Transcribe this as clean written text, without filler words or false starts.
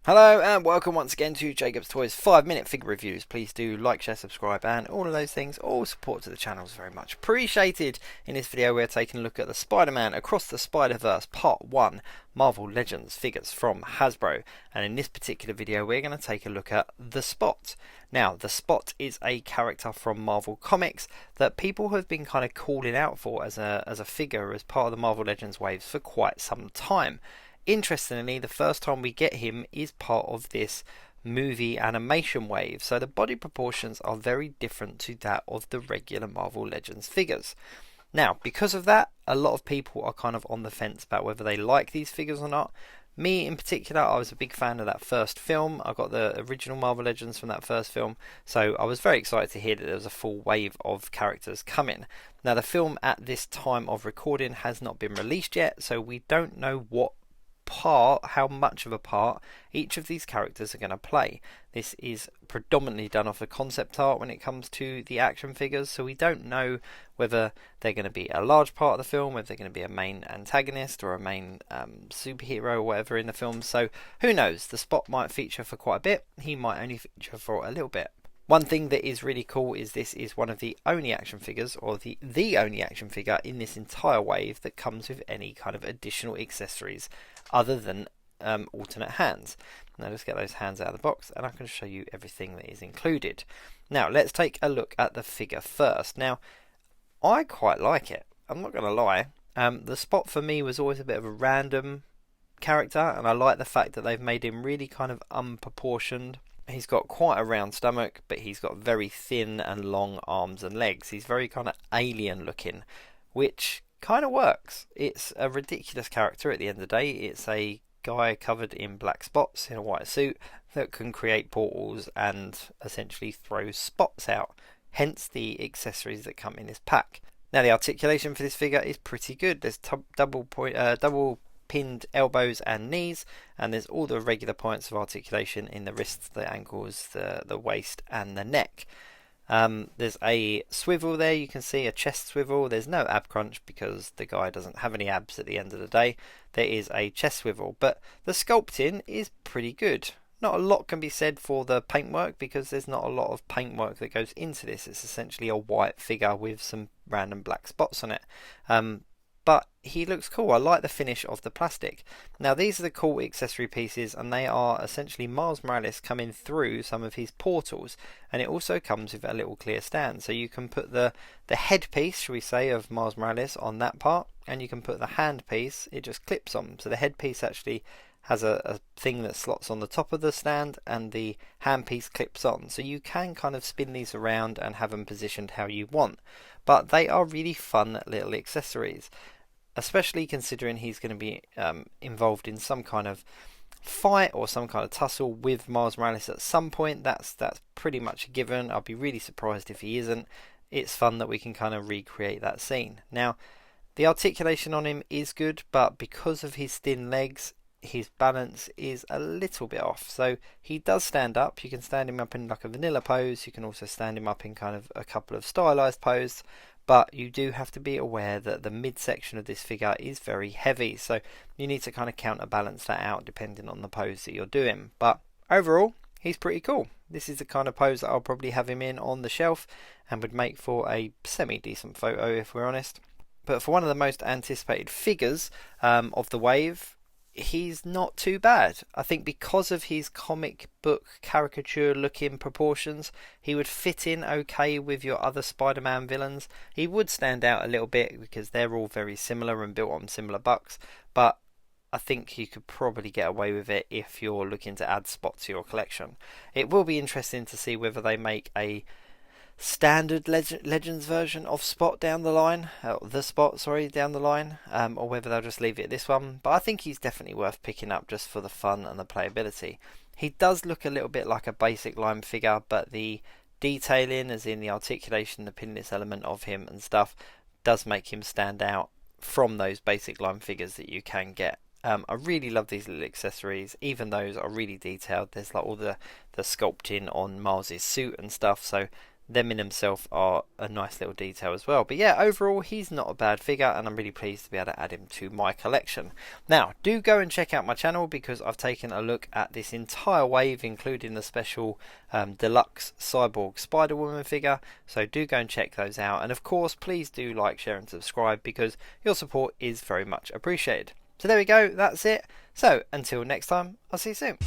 Hello and welcome once again to Jacob's Toys 5-minute figure reviews. Please do like, share, subscribe and all of those things. All support to the channel is very much appreciated. In this video we're taking a look at the Spider-Man Across the Spider-Verse Part 1 Marvel Legends figures from Hasbro. And in this particular video we're going to take a look at The Spot. Now The Spot is a character from Marvel Comics that people have been kind of calling out for as a figure as part of the Marvel Legends waves for quite some time. Interestingly, the first time we get him is part of this movie animation wave, so the body proportions are very different to that of the regular Marvel Legends figures. Now, because of that, a lot of people are kind of on the fence about whether they like these figures or not. Me in particular, I was a big fan of that first film. I got the original Marvel Legends from that first film, so I was very excited to hear that there was a full wave of characters coming. Now, the film at this time of recording has not been released yet, so we don't know how much of a part each of these characters are going to play. This is predominantly done off the concept art when it comes to the action figures, so we don't know whether they're going to be a large part of the film, whether they're going to be a main antagonist or a main superhero or whatever in the film. So who knows, the Spot might feature for quite a bit, he might only feature for a little bit. One thing that is really cool is this is one of the only action figures, or the only action figure in this entire wave that comes with any kind of additional accessories other than alternate hands. Now let's get those hands out of the box and I can show you everything that is included. Now let's take a look at the figure first. Now I quite like it, I'm not going to lie. The Spot for me was always a bit of a random character, and I like the fact that they've made him really kind of unproportioned. He's got quite a round stomach, but he's got very thin and long arms and legs. He's very kind of alien looking, which kind of works. It's a ridiculous character at the end of the day. It's a guy covered in black spots in a white suit that can create portals and essentially throw spots out, hence the accessories that come in this pack. Now the articulation for this figure is pretty good. There's double pinned elbows and knees, and there's all the regular points of articulation in the wrists, the ankles, the waist and the neck. There's a swivel there, you can see a chest swivel. There's no ab crunch because the guy doesn't have any abs at the end of the day. There is a chest swivel, but the sculpting is pretty good. Not a lot can be said for the paintwork because there's not a lot of paintwork that goes into this. It's essentially a white figure with some random black spots on it. But he looks cool. I like the finish of the plastic. Now these are the cool accessory pieces, and they are essentially Miles Morales coming through some of his portals, and it also comes with a little clear stand, so you can put the headpiece, shall we say, of Miles Morales on that part, and you can put the hand piece. It just clips on, so the headpiece actually has a thing that slots on the top of the stand, and the handpiece clips on, so you can kind of spin these around and have them positioned how you want. But they are really fun little accessories, especially considering he's going to be involved in some kind of fight or some kind of tussle with Miles Morales at some point. That's pretty much a given. I'll be really surprised if he isn't. It's fun that we can kind of recreate that scene. Now the articulation on him is good, but because of his thin legs, his balance is a little bit off. So he does stand up. You can stand him up in like a vanilla pose. You can also stand him up in kind of a couple of stylized poses, but you do have to be aware that the midsection of this figure is very heavy, so you need to kind of counterbalance that out depending on the pose that you're doing. But overall, he's pretty cool. This is the kind of pose that I'll probably have him in on the shelf and would make for a semi-decent photo if we're honest. But for one of the most anticipated figures of the wave, he's not too bad. I think because of his comic book caricature looking proportions, he would fit in okay with your other Spider-Man villains. He would stand out a little bit because they're all very similar and built on similar bucks, but I think you could probably get away with it if you're looking to add Spot to your collection. It will be interesting to see whether they make a standard Legends version of Spot down the line, down the line, or whether they'll just leave it at this one. But I think he's definitely worth picking up just for the fun and the playability. He does look a little bit like a basic line figure, but the detailing, as in the articulation, the pinless element of him and stuff, does make him stand out from those basic line figures that you can get. I really love these little accessories. Even those are really detailed. There's like all the sculpting on Miles's suit and stuff, so them in themselves are a nice little detail as well. But yeah, overall he's not a bad figure, and I'm really pleased to be able to add him to my collection. Now do go and check out my channel, because I've taken a look at this entire wave, including the special deluxe cyborg Spider-Woman figure, so do go and check those out. And of course please do like, share and subscribe, because your support is very much appreciated. So there we go, that's it. So until next time, I'll see you soon.